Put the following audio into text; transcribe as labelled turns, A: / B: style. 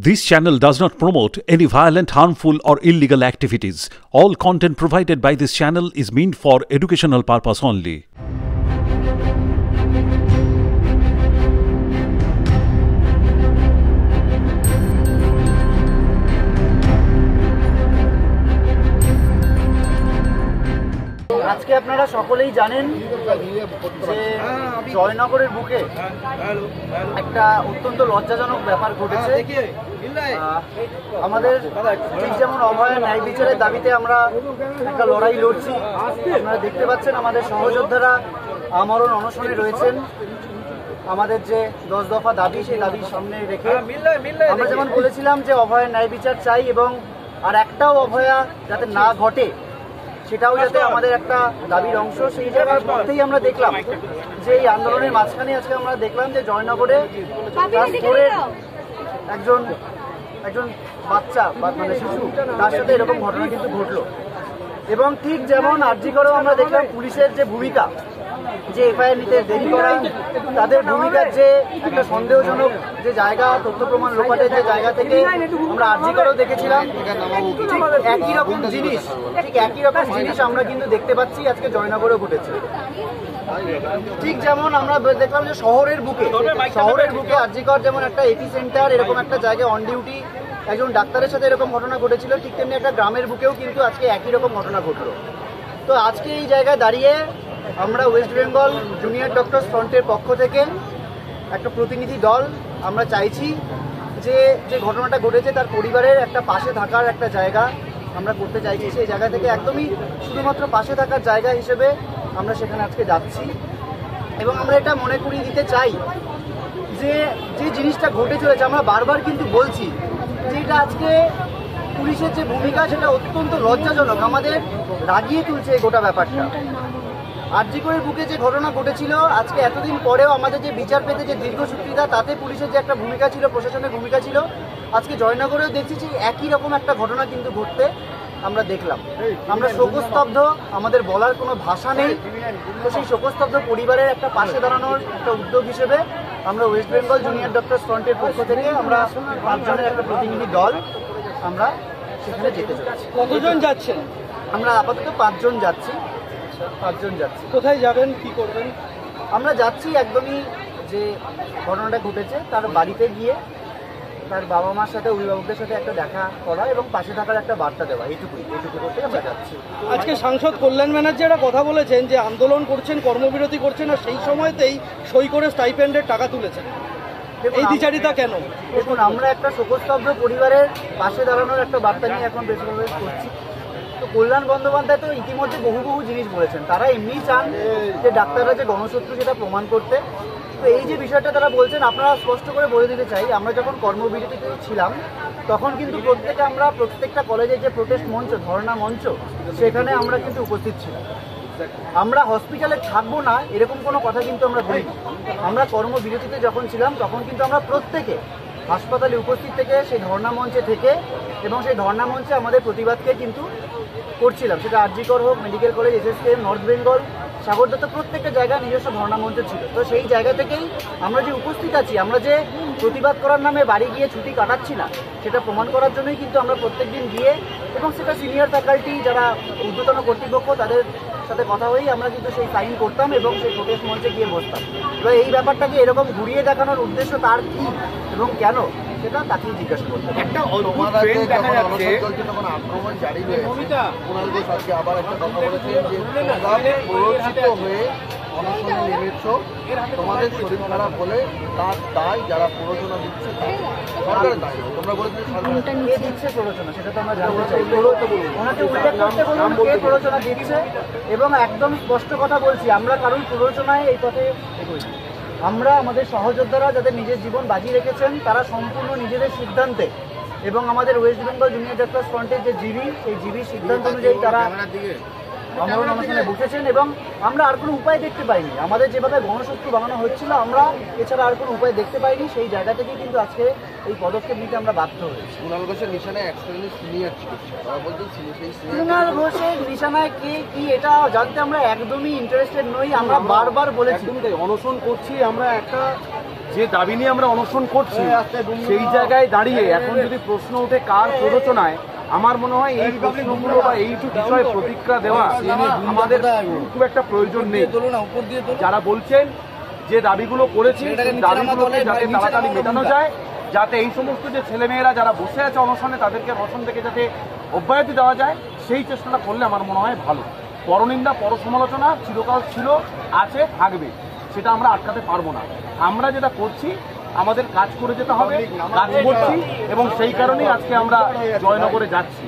A: This channel does not promote any violent, harmful, or illegal activities. All content provided by this channel is meant for educational purpose only.
B: আজকে আপনারা সকলেই জানেন যে জয়নগরের বুকে একটা অত্যন্ত লজ্জাজনক ব্যাপার ঘটেছে। আমাদের ঠিক যেমন অভয়া ন্যায় বিচারের দাবিতে আমরা একটা লড়াই লড়ছি, আপনারা দেখতে পাচ্ছেন আমাদের সহযোদ্ধারা আমরণ অনশনে রয়েছেন। আমাদের যে 10 দফা দাবি, সেই দাবির সামনে রেখে আমরা যেমন বলেছিলাম যে অভয়া ন্যায় বিচার চাই এবং আর একটাও অভয়া যাতে না ঘটে সেটাও যাতে আমাদের একটা দাবির অংশ। সেই জায়গার মধ্যেই আমরা দেখলাম যে এই আন্দোলনের মাঝখানে আজকে আমরা দেখলাম যে জয়নগরে ক্লাস 4-এর একজন বাচ্চা মানে শিশু, তার সাথে এরকম ঘটনা কিন্তু ঘটলো। এবং ঠিক যেমন আরজি করেও আমরা দেখলাম পুলিশের যে ভূমিকা, যে এফআইআর নিতে দেরি করা, তাদের ভূমিকার যে একটা সন্দেহজনক যে জায়গা, তথ্য প্রমাণ লোপাটের যে জায়গা থেকে আমরা আরজি করেও দেখেছিলাম, ঠিক একই রকম জিনিস আমরা কিন্তু দেখতে পাচ্ছি আজকে জয়নগরেও ঘটেছে। ঠিক যেমন আমরা দেখলাম যে শহরের বুকে আরজি কর যেমন একটা এপি সেন্টার, এরকম একটা জায়গায় অন ডিউটি একজন ডাক্তারের সাথে এরকম ঘটনা ঘটেছিল, ঠিক তেমনি একটা গ্রামের বুকেও কিন্তু আজকে একই রকম ঘটনা ঘটলো। তো আজকে এই জায়গায় দাঁড়িয়ে আমরা ওয়েস্ট বেঙ্গল জুনিয়র ডক্টরস ফ্রন্টের পক্ষ থেকে একটা প্রতিনিধি দল আমরা চাইছি যে ঘটনাটা ঘটেছে তার পরিবারের একটা পাশে থাকার একটা জায়গা আমরা করতে চাইছি। সেই জায়গা থেকে একদমই শুধুমাত্র পাশে থাকার জায়গা হিসেবে আমরা সেখানে আজকে যাচ্ছি এবং আমরা এটা মনে করিয়ে দিতে চাই যে জিনিসটা ঘটে চলেছে, আমরা বারবার কিন্তু বলছি যে এটা আজকে পুলিশের যে ভূমিকা সেটা অত্যন্ত লজ্জাজনক, আমাদের রাগিয়ে তুলছে এই গোটা ব্যাপারটা। আরজি করের বুকে যে ঘটনা ঘটেছিল, আজকে এতদিন পরেও আমাদের যে বিচার পেতে যে দীর্ঘসূত্রিতা, তাতে পুলিশের যে একটা ভূমিকা ছিল, প্রশাসনের ভূমিকা ছিল, আজকে জয়নগরেও দেখছি যে একই রকম একটা ঘটনা কিন্তু ঘটতে আমরা দেখলাম। আমরা শোকস্তব্ধ, আমাদের বলার কোনো ভাষা নেই। তো সেই শোকস্তব্ধ পরিবারের একটা পাশে দাঁড়ানোর একটা উদ্যোগ হিসেবে আমরা ওয়েস্ট বেঙ্গল জুনিয়র ডক্টরস ফ্রন্টের পক্ষ থেকে আমরা 5 জনের একটা প্রতিনিধি দল আমরা সেখানে যেতে চাচ্ছি।
C: কতজন যাচ্ছেন?
B: আমরা আপাতত 5 জন যাচ্ছি।
C: কোথায় যাবেন, কি করবেন?
B: আমরা যাচ্ছি একদমই যে ঘটনাটা ঘটেছে তার বাড়িতে গিয়ে তার বাবা মার সাথে, অভিভাবকদের সাথে একটা দেখা করা এবং পাশে থাকার একটা বার্তা দেওয়া, এইটুকু করতে আমরা যাচ্ছি।
C: আজকে সাংসদ কল্যাণ ব্যানার্জিরা কথা বলেছেন যে আন্দোলন করছেন, কর্মবিরতি করছেন, আর সেই সময়তেই সই করে স্টাইপেন্ডের টাকা তুলেছেন। এই দ্বিচারিতা কেন?
B: দেখুন, আমরা একটা শোকস্তব্ধ পরিবারের পাশে দাঁড়ানোর একটা বার্তা নিয়ে এখন বেশ করছি। তো কল্যাণ বন্দ্যোপাধ্যায় তো ইতিমধ্যে বহু জিনিস বলেছেন, তারা এমনি চান যে ডাক্তাররা যে গণশত্রু সেটা প্রমাণ করতে। তো এই যে বিষয়টা তারা বলছেন, আপনারা স্পষ্ট করে বলে দিতে চাই, আমরা যখন কর্মবিরতিতে ছিলাম তখন কিন্তু প্রত্যেকটা কলেজের যে প্রোটেস্ট মঞ্চ, ধর্ণা মঞ্চ, সেখানে আমরা কিন্তু উপস্থিত ছিলাম। আমরা হসপিটালে থাকবো না এরকম কোনো কথা কিন্তু আমরা বলিনি। আমরা কর্মবিরতিতে যখন ছিলাম তখন কিন্তু আমরা প্রত্যেকে হাসপাতালে উপস্থিত থেকে সেই ধর্ণা মঞ্চে থেকে এবং সেই ধর্ণা মঞ্চে আমাদের প্রতিবাদকে কিন্তু করছিলাম। সেটা আরজি কর হোক, medical college, SSKM, north Bengal, Sagore Dutta, প্রত্যেকটা জায়গায় নিজস্ব ধর্ণা মঞ্চ ছিল। তো সেই জায়গা থেকেই আমরা যে উপস্থিত আছি, আমরা যে প্রতিবাদ করার নামে বাড়ি গিয়ে ছুটি কাটাচ্ছি না, সেটা প্রমাণ করার জন্যই কিন্তু আমরা প্রত্যেকদিন গিয়ে এবং সেটা সিনিয়র ফ্যাকাল্টি যারা ঊর্ধ্বতন কর্তৃপক্ষ তাদের সাথে কথা হয়েই আমরা কিন্তু সেই সাইন করতাম এবং সেই প্রোটেস্ট মঞ্চে গিয়ে বসতাম। এবার এই ব্যাপারটাকে এরকম ঘুরিয়ে দেখানোর উদ্দেশ্য তার কি এবং কেন, সেটা তাকেই জিজ্ঞাসা করতে।
D: একটা আক্রমণ জারি হয়েছে, আবার একটা কথা বলেছেন যে প্ররোচিত হয়ে অনশনে নেমেছ, তোমাদের শরীর খারাপ হলে তার দায় যারা প্ররোচনা দিচ্ছে সরকারের দায়। তোমরা বলেছিলে
B: কে দিচ্ছে প্ররোচনা, সেটা তো আমরা জানতে চাই। ওনাকে উল্লেখ করতে বলুন কে প্ররোচনা দিচ্ছে এবং একদম স্পষ্ট কথা বলছি, আমরা কারণ প্ররোচনায় এই পথে এগোই। আমরা আমাদের সহযোদ্ধারা যাদের নিজের জীবন বাজি রেখেছেন, তারা সম্পূর্ণ নিজেদের সিদ্ধান্তে এবং আমাদের ওয়েস্ট বেঙ্গল জুনিয়র ডক্টরস ফ্রন্টের যে জিবি, সেই জিবির সিদ্ধান্ত অনুযায়ী তারা আমরণ অনশনে বসেছেন এবং আমরা আর কোনো উপায় দেখতে পাইনি। আমাদের যেভাবে গণশত্রু বানানো হচ্ছিল, আমরা এছাড়া আর কোনো উপায় দেখতে পাইনি। সেই জায়গা থেকে কিন্তু আজকে এই পদক্ষেপ নিতে আমরা বাধ্য হয়েছি।
D: কুণাল ঘোষের নিশানায় সিনিয়র চিকিৎসক,
B: কুণাল ঘোষের নিশানায় কে কি এটা জানতে আমরা একদমই ইন্টারেস্টেড নই। আমরা বারবার বলেছি
C: অনশন করছি, আমরা একটা
E: যে দাবি নিয়ে আমরা অনশন করছি সেই জায়গায় দাঁড়িয়ে এখন যদি প্রশ্ন ওঠে কার প্ররোচনায়, আমার মনে হয় এই প্রশ্নগুলো বা এই বিষয়ে প্রতিক্রিয়া দেওয়া আমাদের খুব একটা প্রয়োজন নেই। যারা বলছেন যে দাবিগুলো করেছি দাবিগুলোকে যাতে তাড়াতাড়ি মেটানো যায়, যাতে এই সমস্ত যে ছেলেমেয়েরা যারা বসে আছে অনশনে তাদেরকে অনশন থেকে যাতে অব্যাহতি দেওয়া যায়, সেই চেষ্টাটা করলে আমার মনে হয় ভালো। পরনিন্দা পরসমালোচনা চিরকাল ছিল, আছে, থাকবে, সেটা আমরা আটকাতে পারবো না। আমরা যেটা করছি আমাদের কাজ করে যেতে হবে, কাজ করছি এবং সেই কারণেই আজকে আমরা জয়নগরে যাচ্ছি।